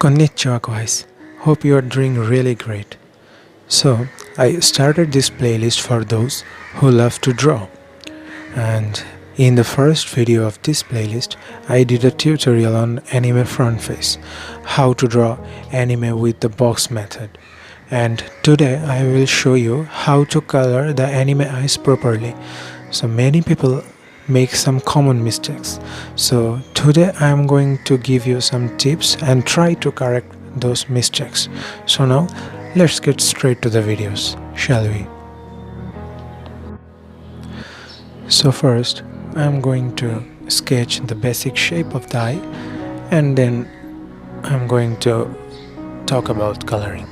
Konnichiwa guys, hope you are doing really great. So, I started this playlist for those who love to draw. And in the first video of this playlist, I did a tutorial on anime front face, how to draw anime with the box method. And today I will show you how to color the anime eyes properly. So many people make some common mistakes. So today I am going to give you some tips and try to correct those mistakes. So now let's get straight to the videos, shall we? So first I am going to sketch the basic shape of the eye and then I'm going to talk about coloring.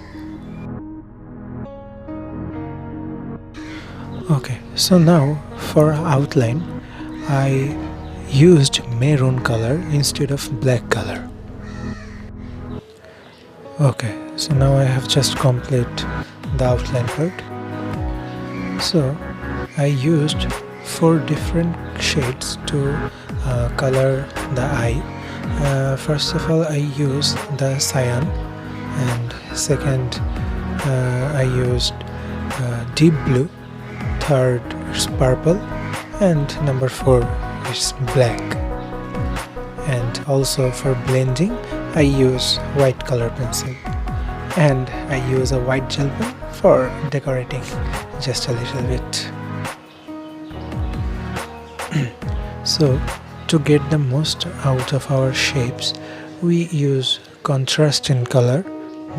Okay, so now for outline I used maroon color instead of black color. Okay, so now I have just complete the outline part. So I used 4 different shades to color the eye. First of all I used the cyan, and second I used deep blue, third is purple, and number 4 is black. And also for blending I use white color pencil, and I use a white gel pen for decorating just a little bit. So to get the most out of our shapes we use contrast in color,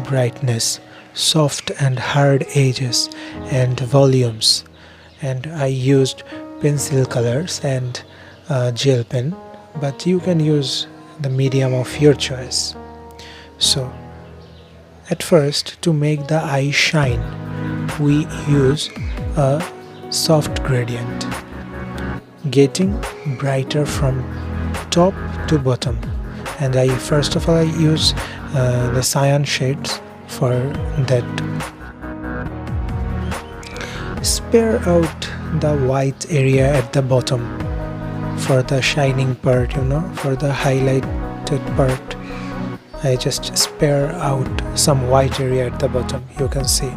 brightness, soft and hard edges, and volumes. And I used pencil colors and gel pen, but you can use the medium of your choice. So at first, to make the eye shine we use a soft gradient, getting brighter from top to bottom. And I first of all I use the cyan shades for that. Spare out the white area at the bottom for the shining part, for the highlighted part. I just spare out some white area at the bottom, you can see.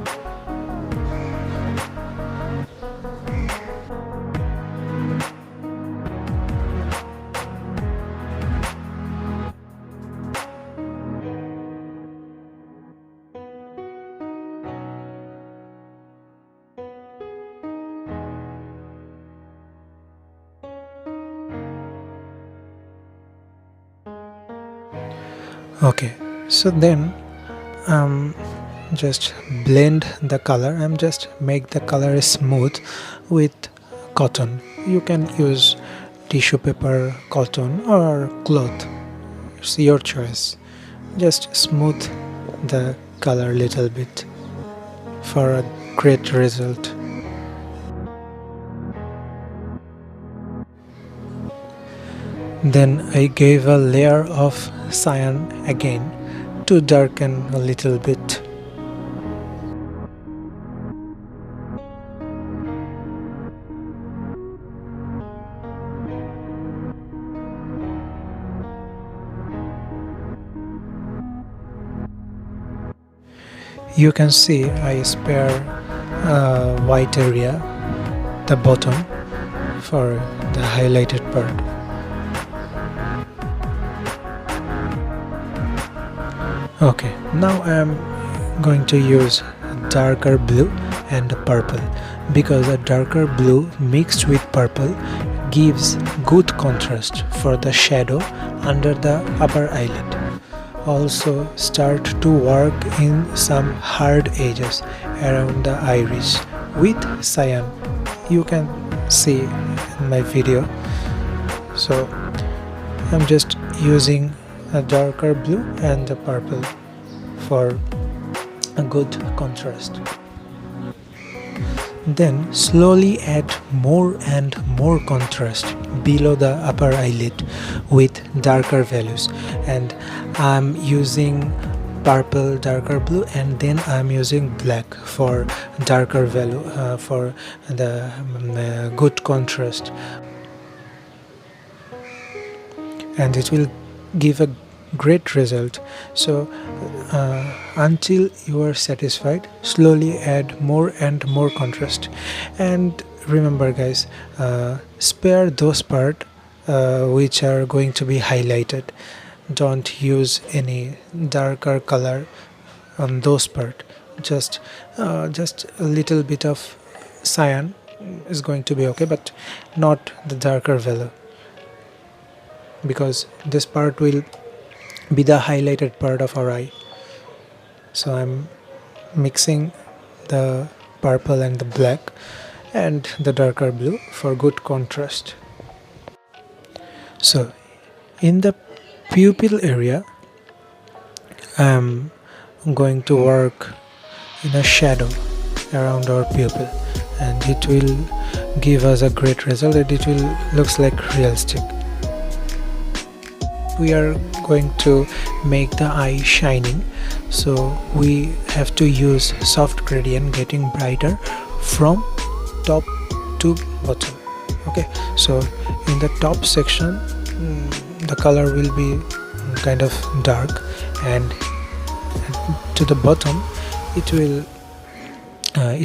Okay, so then just blend the color. I'm just make the color smooth with cotton. You can use tissue paper, cotton, or cloth. It's your choice. Just smooth the color a little bit for a great result. Then I gave a layer of cyan again to darken a little bit. You can see I spare white area, the bottom, for the highlighted part. Okay, now I am going to use darker blue and purple, because a darker blue mixed with purple gives good contrast for the shadow under the upper eyelid. Also start to work in some hard edges around the iris with cyan. You can see in my video. So I'm just using a darker blue and the purple for a good contrast. Then slowly add more and more contrast below the upper eyelid with darker values, and I'm using purple, darker blue, and then I'm using black for darker value for the good contrast, and it will give a great result. So until you are satisfied, slowly add more and more contrast. And remember guys, spare those parts which are going to be highlighted. Don't use any darker color on those part. Just a little bit of cyan is going to be okay, but not the darker value, because this part will be the highlighted part of our eye. So I'm mixing the purple and the black and the darker blue for good contrast. So in the pupil area, I'm going to work in a shadow around our pupil, and it will give us a great result, and it will looks like realistic. We are going to make the eye shining, so we have to use soft gradient, getting brighter from top to bottom. Okay, so in the top section the color will be kind of dark, and to the bottom it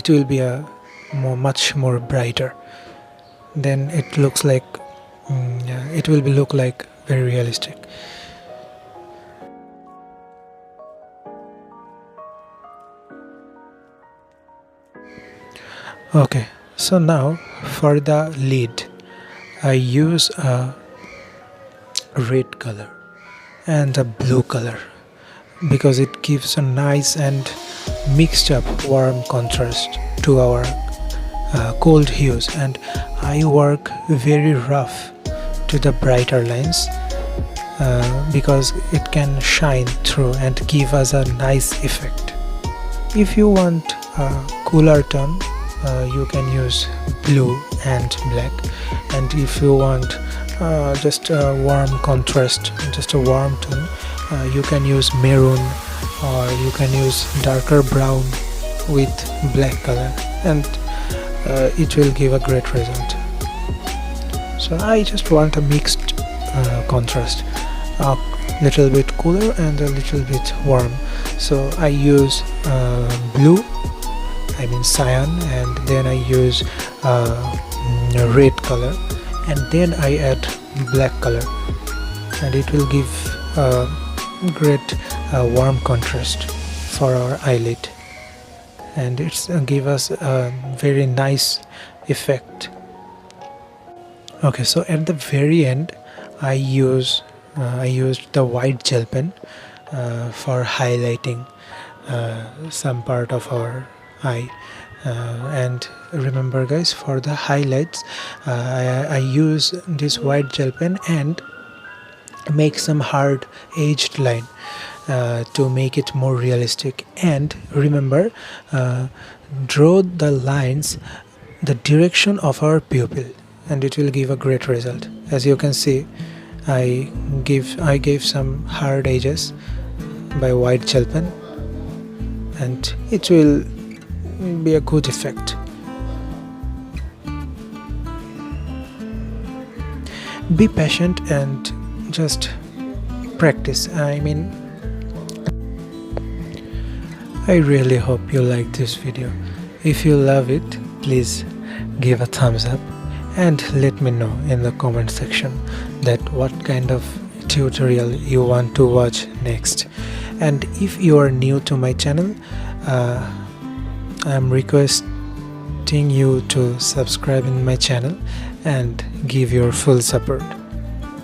will be a much more brighter. Then it looks like it will be look like very realistic. Okay, so now for the lid I use a red color and a blue color, because it gives a nice and mixed up warm contrast to our cold hues, and I work very rough to the brighter lines because it can shine through and give us a nice effect. If you want a cooler tone, you can use blue and black, and if you want just a warm contrast, just a warm tone, you can use maroon, or you can use darker brown with black color, and it will give a great result. So I just want a mixed contrast, a little bit cooler and a little bit warm. So I use blue, I mean cyan, and then I use red color, and then I add black color, and it will give a great warm contrast for our eyelid, and it's give us a very nice effect. Okay, so at the very end I used the white gel pen for highlighting some part of our eye. And remember guys, for the highlights I use this white gel pen and make some hard edged line to make it more realistic. And remember, draw the lines the direction of our pupil, and it will give a great result. As you can see, I gave some hard edges by white gel pen, and it will be a good effect. Be patient and just practice. I mean, I really hope you like this video. If you love it, please give a thumbs up and let me know in the comment section that what kind of tutorial you want to watch next. And if you are new to my channel, I'm requesting you to subscribe in my channel and give your full support.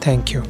Thank you.